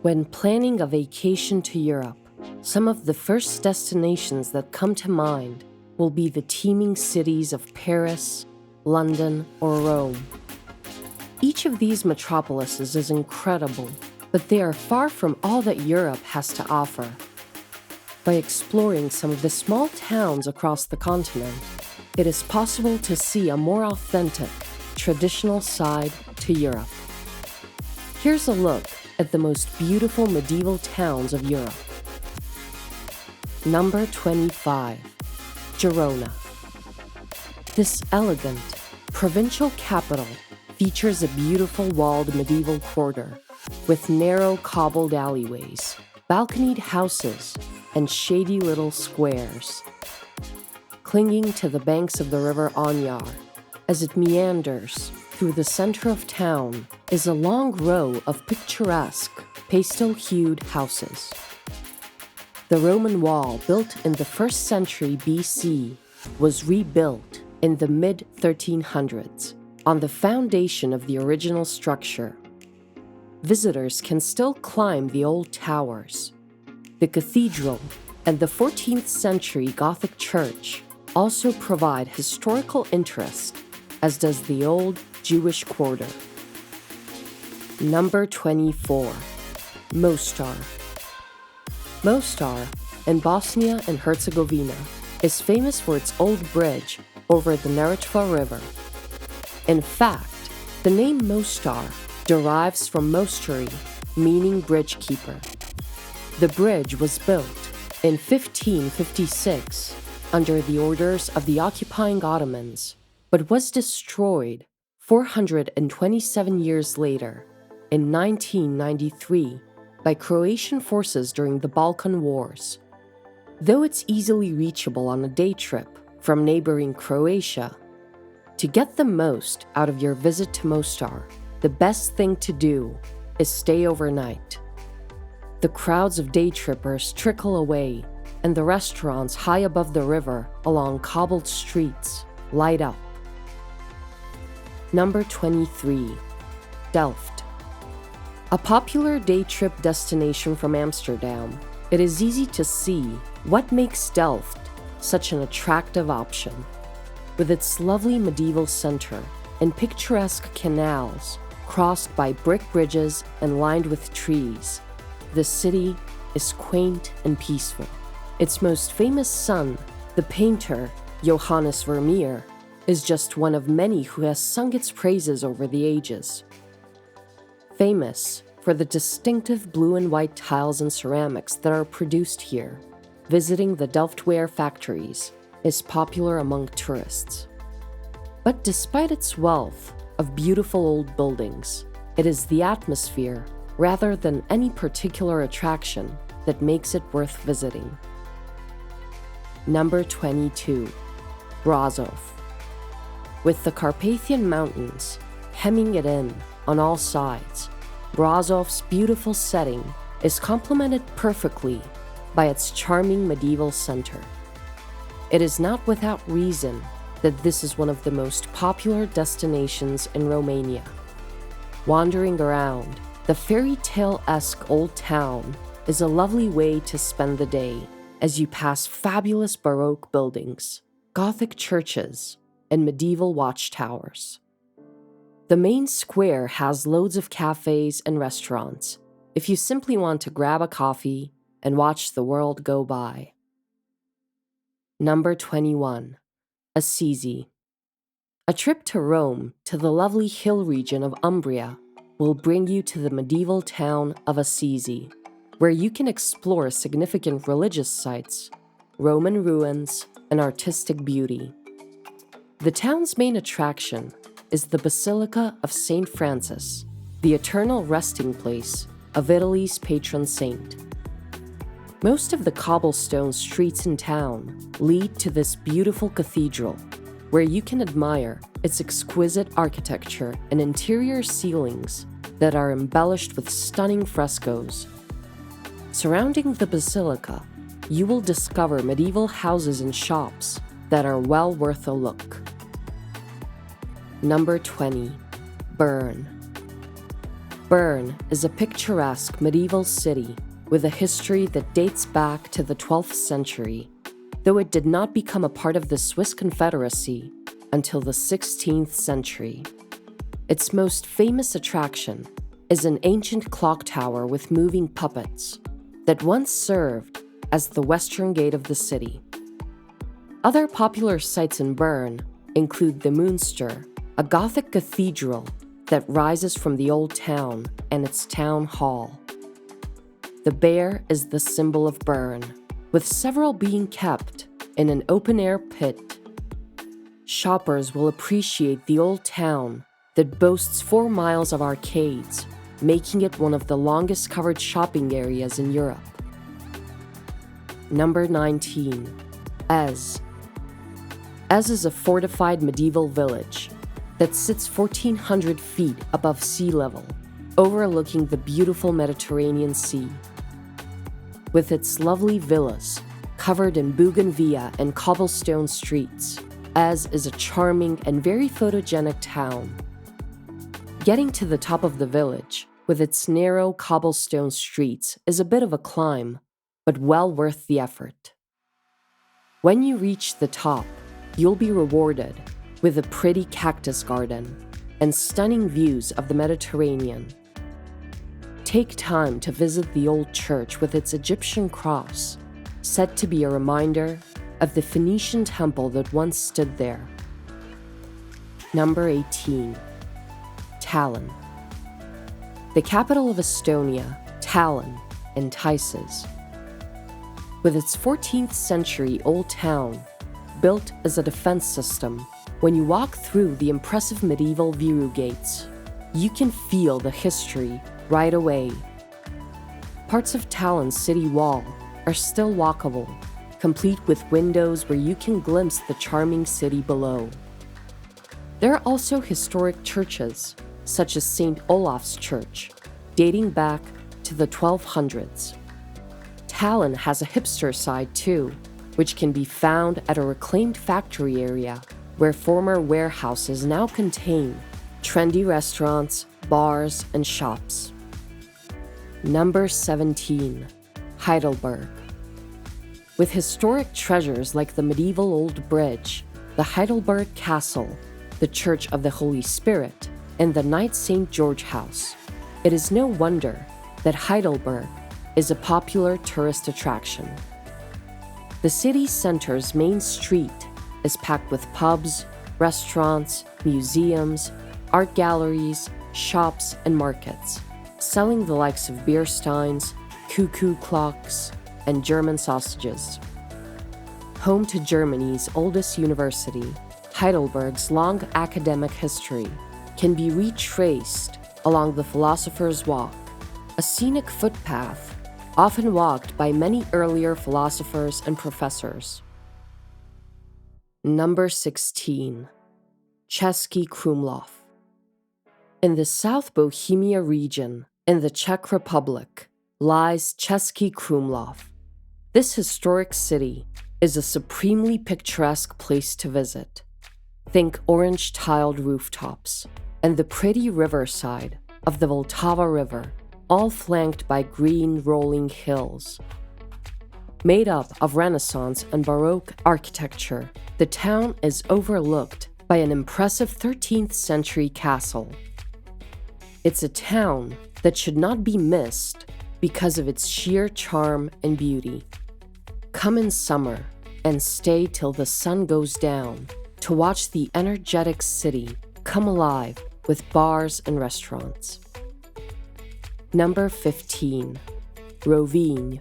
When planning a vacation to Europe, some of the first destinations that come to mind will be the teeming cities of Paris, London, or Rome. Each of these metropolises is incredible, but they are far from all that Europe has to offer. By exploring some of the small towns across the continent, it is possible to see a more authentic, traditional side to Europe. Here's a look at the most beautiful medieval towns of Europe. Number 25, Girona. This elegant, provincial capital features a beautiful walled medieval quarter with narrow cobbled alleyways, balconied houses, and shady little squares. Clinging to the banks of the river Onyar, as it meanders through the center of town, is a long row of picturesque, pastel-hued houses. The Roman wall, built in the 1st century BC, was rebuilt in the mid-1300s on the foundation of the original structure. Visitors can still climb the old towers. The cathedral and the 14th century Gothic church also provide historical interest, as does the old Jewish quarter. Number 24, Mostar. Mostar, in Bosnia and Herzegovina, is famous for its old bridge over the Neretva River. In fact, the name Mostar derives from Mostari, meaning bridge keeper. The bridge was built in 1556 under the orders of the occupying Ottomans, but was destroyed 427 years later, in 1993, by Croatian forces during the Balkan Wars. Though it's easily reachable on a day trip from neighboring Croatia, to get the most out of your visit to Mostar, the best thing to do is stay overnight. The crowds of day trippers trickle away, and the restaurants high above the river along cobbled streets light up. Number 23, Delft. A popular day trip destination from Amsterdam, it is easy to see what makes Delft such an attractive option. With its lovely medieval center and picturesque canals crossed by brick bridges and lined with trees, the city is quaint and peaceful. Its most famous son, the painter Johannes Vermeer, is just one of many who has sung its praises over the ages. Famous for the distinctive blue and white tiles and ceramics that are produced here, visiting the Delftware factories is popular among tourists. But despite its wealth of beautiful old buildings, it is the atmosphere rather than any particular attraction that makes it worth visiting. Number 22, Brasov. With the Carpathian Mountains hemming it in on all sides, Brasov's beautiful setting is complemented perfectly by its charming medieval center. It is not without reason that this is one of the most popular destinations in Romania. Wandering around the fairy tale-esque old town is a lovely way to spend the day as you pass fabulous Baroque buildings, Gothic churches, and medieval watchtowers. The main square has loads of cafes and restaurants if you simply want to grab a coffee and watch the world go by. Number 21, Assisi. A trip to Rome to the lovely hill region of Umbria will bring you to the medieval town of Assisi, where you can explore significant religious sites, Roman ruins, and artistic beauty. The town's main attraction is the Basilica of St. Francis, the eternal resting place of Italy's patron saint. Most of the cobblestone streets in town lead to this beautiful cathedral, where you can admire its exquisite architecture and interior ceilings that are embellished with stunning frescoes. Surrounding the basilica, you will discover medieval houses and shops that are well worth a look. Number 20, Bern. Bern is a picturesque medieval city with a history that dates back to the 12th century, though it did not become a part of the Swiss Confederacy until the 16th century. Its most famous attraction is an ancient clock tower with moving puppets that once served as the western gate of the city. Other popular sites in Bern include the Münster, a Gothic cathedral that rises from the old town, and its town hall. The bear is the symbol of Bern, with several being kept in an open-air pit. Shoppers will appreciate the old town that boasts 4 miles of arcades, making it one of the longest covered shopping areas in Europe. Number 19. Ez. Ez is a fortified medieval village that sits 1,400 feet above sea level, overlooking the beautiful Mediterranean Sea. With its lovely villas, covered in bougainvillea and cobblestone streets, Ez is a charming and very photogenic town. Getting to the top of the village, with its narrow cobblestone streets, is a bit of a climb, but well worth the effort. When you reach the top, you'll be rewarded with a pretty cactus garden and stunning views of the Mediterranean. Take time to visit the old church with its Egyptian cross, said to be a reminder of the Phoenician temple that once stood there. Number 18. Tallinn. The capital of Estonia, Tallinn, entices. With its 14th century old town, built as a defense system, when you walk through the impressive medieval Viru gates, you can feel the history right away. Parts of Tallinn's city wall are still walkable, complete with windows where you can glimpse the charming city below. There are also historic churches, such as St. Olaf's Church, dating back to the 1200s. Tallinn has a hipster side too, which can be found at a reclaimed factory area where former warehouses now contain trendy restaurants, bars, and shops. Number 17. Heidelberg. With historic treasures like the medieval Old Bridge, the Heidelberg Castle, the Church of the Holy Spirit, and the Knight St. George House, it is no wonder that Heidelberg is a popular tourist attraction. The city center's main street is packed with pubs, restaurants, museums, art galleries, shops, and markets, selling the likes of beer steins, cuckoo clocks, and German sausages. Home to Germany's oldest university, Heidelberg's long academic history can be retraced along the Philosopher's Walk, a scenic footpath often walked by many earlier philosophers and professors. Number 16. Český Krumlov. In the South Bohemia region, in the Czech Republic, lies Český Krumlov. This historic city is a supremely picturesque place to visit. Think orange-tiled rooftops and the pretty riverside of the Vltava River, all flanked by green rolling hills. Made up of Renaissance and Baroque architecture, the town is overlooked by an impressive 13th century castle. It's a town that should not be missed because of its sheer charm and beauty. Come in summer and stay till the sun goes down to watch the energetic city come alive with bars and restaurants. Number 15. Rovinj.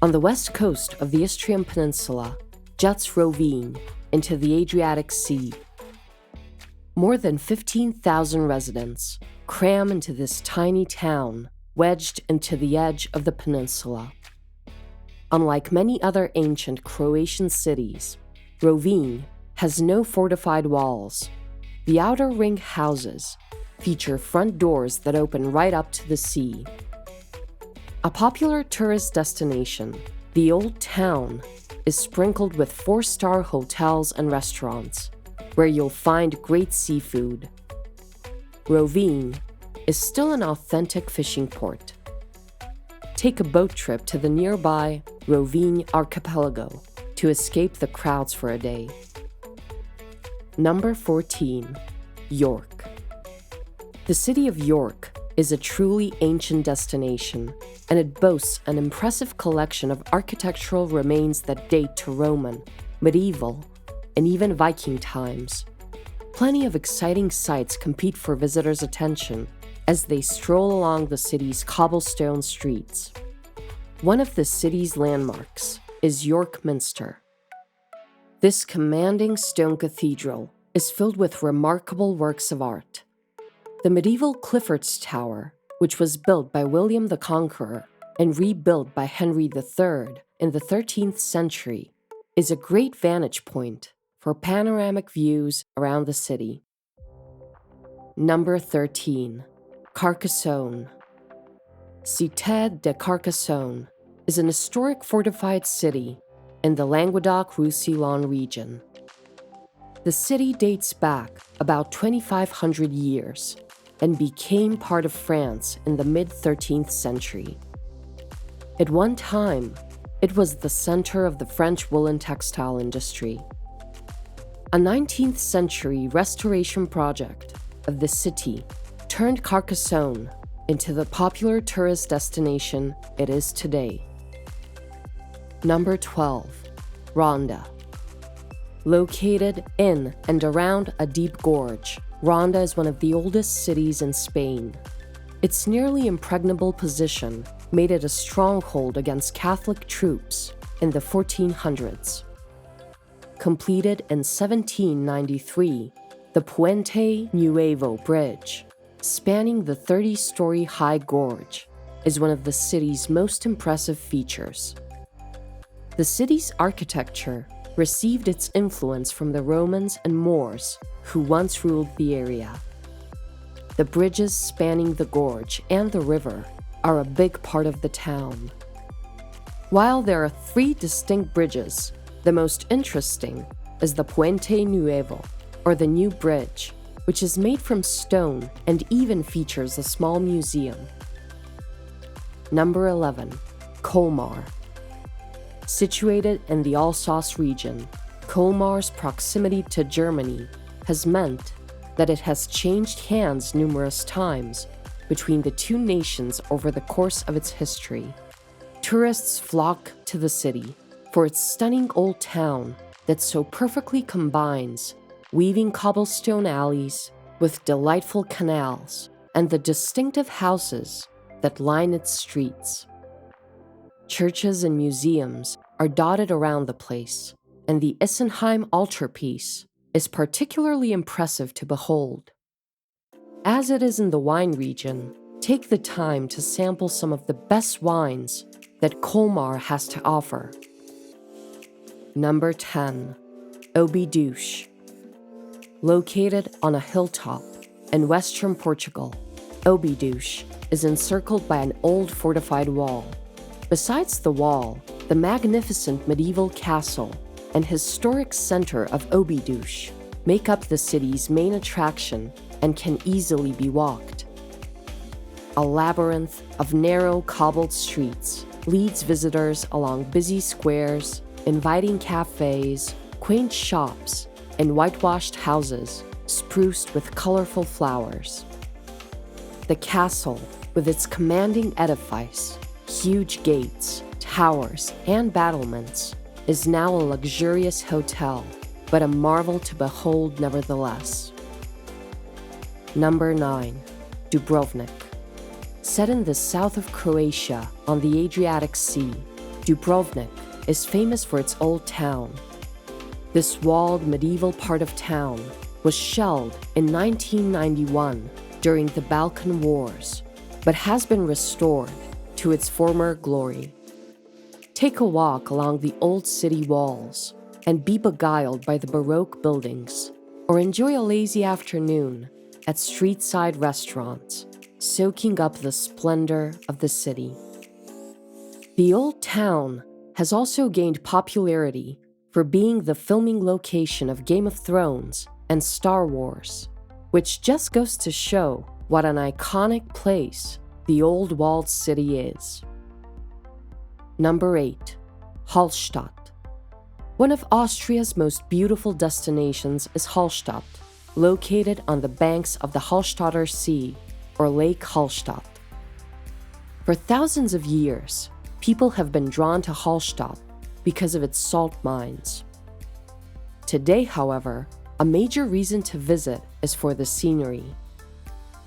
On the west coast of the Istrian Peninsula juts Rovinj into the Adriatic Sea. More than 15,000 residents cram into this tiny town wedged into the edge of the peninsula. Unlike many other ancient Croatian cities, Rovinj has no fortified walls. The outer ring houses feature front doors that open right up to the sea. A popular tourist destination, the Old Town is sprinkled with 4-star hotels and restaurants, where you'll find great seafood. Rovinj is still an authentic fishing port. Take a boat trip to the nearby Rovine archipelago to escape the crowds for a day. Number 14. York. The city of York is a truly ancient destination, and it boasts an impressive collection of architectural remains that date to Roman, medieval, and even Viking times. Plenty of exciting sights compete for visitors' attention as they stroll along the city's cobblestone streets. One of the city's landmarks is York Minster. This commanding stone cathedral is filled with remarkable works of art. The medieval Clifford's Tower, which was built by William the Conqueror and rebuilt by Henry III in the 13th century, is a great vantage point for panoramic views around the city. Number 13. Carcassonne. Cité de Carcassonne is an historic fortified city in the Languedoc-Roussillon region. The city dates back about 2,500 years and became part of France in the mid-13th century. At one time, it was the center of the French woolen textile industry. A 19th century restoration project of the city turned Carcassonne into the popular tourist destination it is today. Number 12. Ronda. Located in and around a deep gorge, Ronda is one of the oldest cities in Spain. Its nearly impregnable position made it a stronghold against Catholic troops in the 1400s. Completed in 1793, the Puente Nuevo Bridge, spanning the 30-story high gorge, is one of the city's most impressive features. The city's architecture received its influence from the Romans and Moors who once ruled the area. The bridges spanning the gorge and the river are a big part of the town. While there are 3 distinct bridges, the most interesting is the Puente Nuevo, or the New Bridge, which is made from stone and even features a small museum. Number 11. Colmar. Situated in the Alsace region, Colmar's proximity to Germany has meant that it has changed hands numerous times between the two nations over the course of its history. Tourists flock to the city for its stunning old town that so perfectly combines weaving cobblestone alleys with delightful canals and the distinctive houses that line its streets. Churches and museums are dotted around the place, and the Isenheim altarpiece is particularly impressive to behold. As it is in the wine region, take the time to sample some of the best wines that Colmar has to offer. Number 10. Obidos. Located on a hilltop in western Portugal, Obidos is encircled by an old fortified wall. Besides the wall, the magnificent medieval castle and historic center of Obidos make up the city's main attraction and can easily be walked. A labyrinth of narrow cobbled streets leads visitors along busy squares, inviting cafes, quaint shops, and whitewashed houses spruced with colorful flowers. The castle, with its commanding edifice, huge gates, towers, and battlements, is now a luxurious hotel, but a marvel to behold nevertheless. Number 9. Dubrovnik. Set in the south of Croatia on the Adriatic Sea, Dubrovnik is famous for its old town. This walled medieval part of town was shelled in 1991 during the Balkan Wars, but has been restored to its former glory. Take a walk along the old city walls and be beguiled by the Baroque buildings, or enjoy a lazy afternoon at street-side restaurants, soaking up the splendor of the city. The old town has also gained popularity for being the filming location of Game of Thrones and Star Wars, which just goes to show what an iconic place the old walled city is. Number 8. Hallstatt. One of Austria's most beautiful destinations is Hallstatt, located on the banks of the Hallstatter Sea, or Lake Hallstatt. For thousands of years, people have been drawn to Hallstatt because of its salt mines. Today, however, a major reason to visit is for the scenery.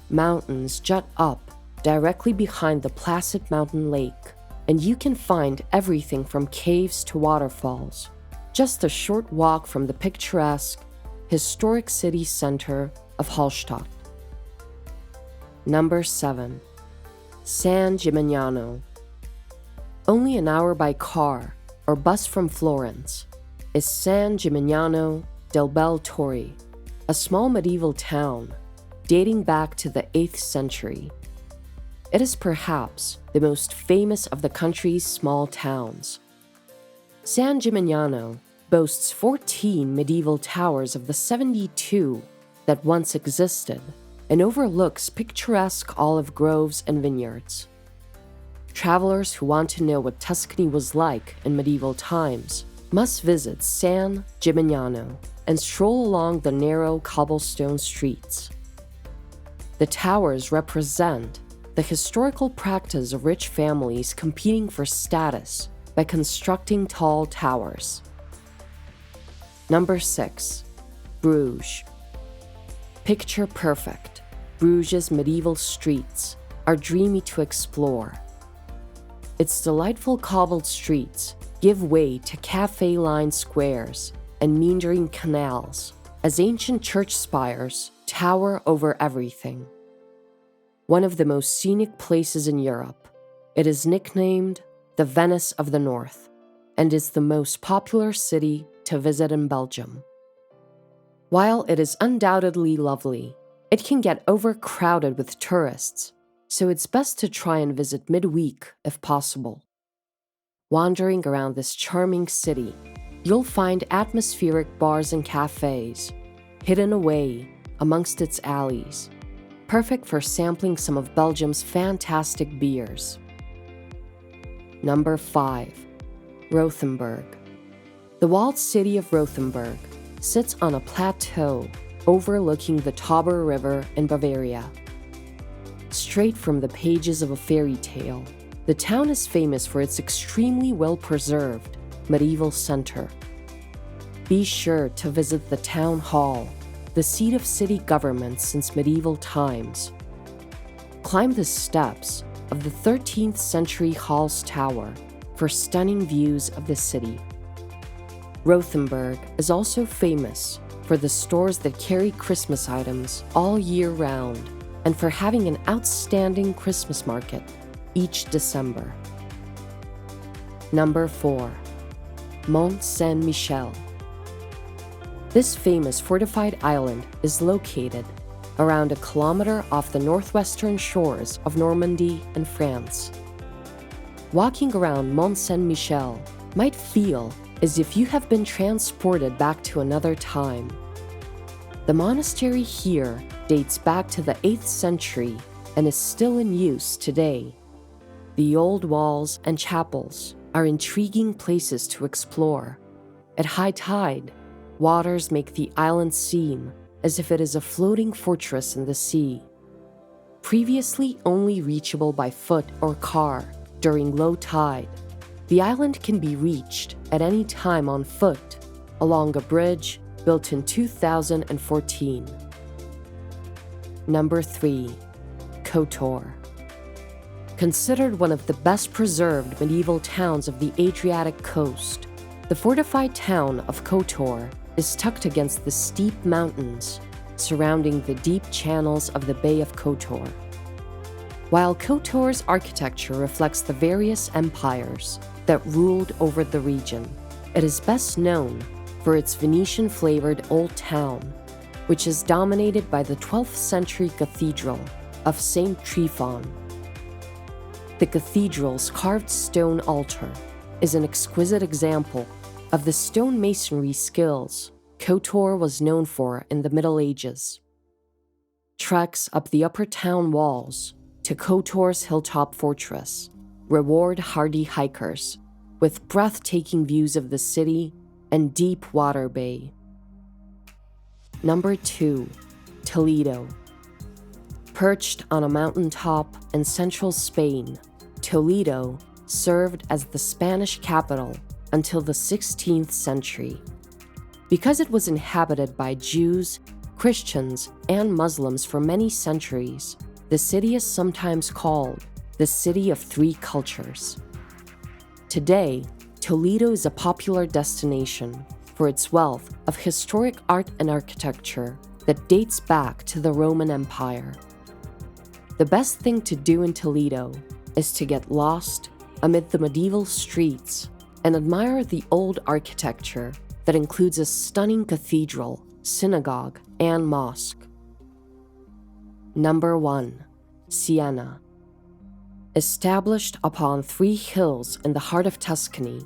Mountains jut up directly behind the placid mountain lake, and you can find everything from caves to waterfalls, just a short walk from the picturesque, historic city center of Hallstatt. Number 7. San Gimignano. Only an hour by car or bus from Florence is San Gimignano del Bel Torre, a small medieval town dating back to the 8th century. It is perhaps the most famous of the country's small towns. San Gimignano boasts 14 medieval towers of the 72 that once existed and overlooks picturesque olive groves and vineyards. Travelers who want to know what Tuscany was like in medieval times must visit San Gimignano and stroll along the narrow cobblestone streets. The towers represent the historical practice of rich families competing for status by constructing tall towers. Number 6. Bruges. Picture perfect, Bruges' medieval streets are dreamy to explore. Its delightful cobbled streets give way to cafe-lined squares and meandering canals as ancient church spires tower over everything. One of the most scenic places in Europe, it is nicknamed the Venice of the North and is the most popular city to visit in Belgium. While it is undoubtedly lovely, it can get overcrowded with tourists, so it's best to try and visit midweek if possible. Wandering around this charming city, you'll find atmospheric bars and cafes, hidden away amongst its alleys, perfect for sampling some of Belgium's fantastic beers. Number 5. Rothenburg. The walled city of Rothenburg sits on a plateau overlooking the Tauber River in Bavaria. Straight from the pages of a fairy tale, the town is famous for its extremely well-preserved medieval center. Be sure to visit the town hall, the seat of city government since medieval times. Climb the steps of the 13th century hall's tower for stunning views of the city. Rothenburg is also famous for the stores that carry Christmas items all year round and for having an outstanding Christmas market each December. Number 4. Mont Saint-Michel. This famous fortified island is located around a kilometer off the northwestern shores of Normandy in France. Walking around Mont Saint-Michel might feel as if you have been transported back to another time. The monastery here dates back to the 8th century and is still in use today. The old walls and chapels are intriguing places to explore. At high tide, waters make the island seem as if it is a floating fortress in the sea. Previously only reachable by foot or car during low tide, the island can be reached at any time on foot along a bridge built in 2014. Number 3. Kotor. Considered one of the best preserved medieval towns of the Adriatic coast, the fortified town of Kotor is tucked against the steep mountains surrounding the deep channels of the Bay of Kotor. While Kotor's architecture reflects the various empires that ruled over the region, it is best known for its Venetian-flavored old town, which is dominated by the 12th century cathedral of St. Tryphon. The cathedral's carved stone altar is an exquisite example of the stonemasonry skills Kotor was known for in the Middle Ages. treks up the upper town walls to Kotor's hilltop fortress reward hardy hikers with breathtaking views of the city and deep water bay. Number 2. Toledo. Perched on a mountaintop in central Spain, Toledo served as the Spanish capital until the 16th century. Because it was inhabited by Jews, Christians, and Muslims for many centuries, the city is sometimes called the City of Three Cultures. Today, Toledo is a popular destination for its wealth of historic art and architecture that dates back to the Roman Empire. The best thing to do in Toledo is to get lost amid the medieval streets and admire the old architecture that includes a stunning cathedral, synagogue, and mosque. Number 1. Siena. Established upon 3 hills in the heart of Tuscany,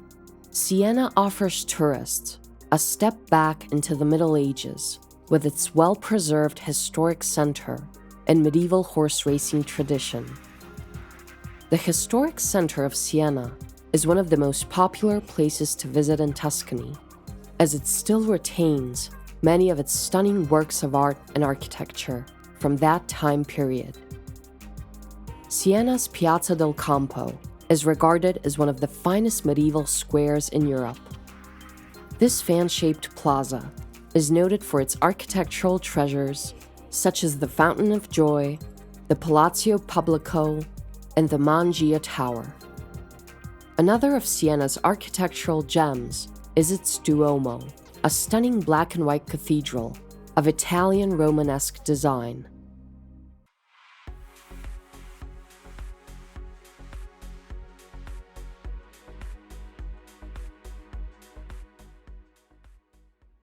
Siena offers tourists a step back into the Middle Ages with its well-preserved historic center and medieval horse racing tradition. The historic center of Siena is one of the most popular places to visit in Tuscany, as it still retains many of its stunning works of art and architecture from that time period. Siena's Piazza del Campo is regarded as one of the finest medieval squares in Europe. This fan-shaped plaza is noted for its architectural treasures such as the Fountain of Joy, the Palazzo Pubblico, and the Mangia Tower. Another of Siena's architectural gems is its Duomo, a stunning black and white cathedral of Italian Romanesque design.